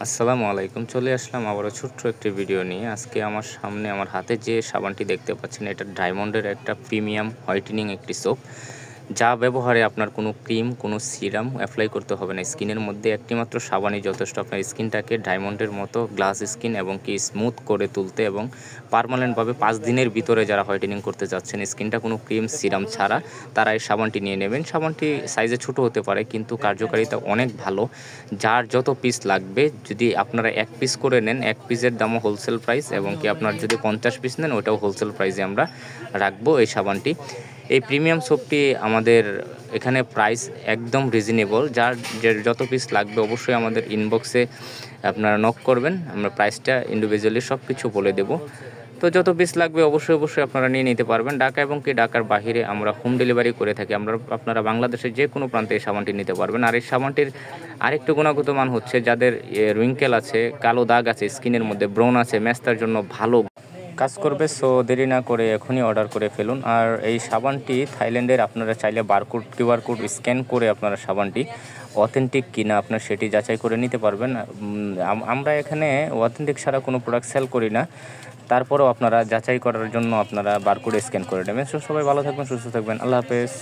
আসসালামু আলাইকুম। চলে আসলাম আবারও ছোট্ট একটি ভিডিও নিয়ে। আজকে আমার সামনে আমার হাতে যে সাবানটি দেখতে পাচ্ছেন, এটা ডায়মন্ডের একটা প্রিমিয়াম হোয়াইটেনিং একটি সোপ। যা ব্যবহারে আপনার কোনো ক্রিম, কোনো সিরাম এপ্লাই করতে হবে না। স্কিনের মধ্যে একটি মাত্র সাবানই যথেষ্ট আপনার স্কিনটাকে ডায়মন্ডের মতো গ্লাস স্কিন এবং কি স্মুথ করে তুলতে এবং পার্মানেন্টভাবে ৫ দিনের ভিতরে যারা হোয়াইটেনিং করতে চাচ্ছেন স্কিনটা কোনো ক্রিম, সিরাম ছাড়া, তারা এই সাবানটি নিয়ে নেবেন। সাবানটি সাইজে ছোট হতে পারে কিন্তু কার্যকারিতা অনেক ভালো। যার যত পিস লাগবে, যদি আপনারা ১ পিস করে নেন, ১ পিসের দামও হোলসেল প্রাইস এবং কি আপনার যদি ৫০ পিস নেন ওটাও হোলসেল প্রাইসে আমরা রাখবো এই সাবানটি। এই প্রিমিয়াম সোপটি আমাদের এখানে প্রাইস একদম রিজনেবল। যার যত পিস লাগবে অবশ্যই আমাদের ইনবক্সে আপনারা নক করবেন, আমরা প্রাইসটা ইন্ডিভিজুয়ালি সব কিছু বলে দেবো। তো যত পিস লাগবে অবশ্যই আপনারা নিয়ে নিতে পারবেন। ঢাকা এবং কি ঢাকার বাহিরে আমরা হোম ডেলিভারি করে থাকি। আপনারা বাংলাদেশের যে কোনো প্রান্তে এই সাবানটি নিতে পারবেন। আর এই সাবানটির আরেকটু গুণগত মান হচ্ছে, যাদের রিঙ্কেল আছে, কালো দাগ আছে স্কিনের মধ্যে, ব্রণ আছে, ম্যাচটার জন্য ভালো কাজ করবে। সো দেরি না করে এখনই অর্ডার করে ফেলুন। আর এই সাবানটি থাইল্যান্ডের, আপনারা চাইলে কিউআর কোড স্ক্যান করে আপনারা সাবানটি অথেন্টিক কিনা আপনার সেটি যাচাই করে নিতে পারবেন। আমরা এখানে অথেন্টিক ছাড়া কোনো প্রোডাক্ট সেল করি না। তারপরেও আপনারা যাচাই করার জন্য আপনারা বারকোড স্ক্যান করে নেবেন। সো সবাই ভালো থাকবেন, সুস্থ থাকবেন। আল্লাহ হাফেজ।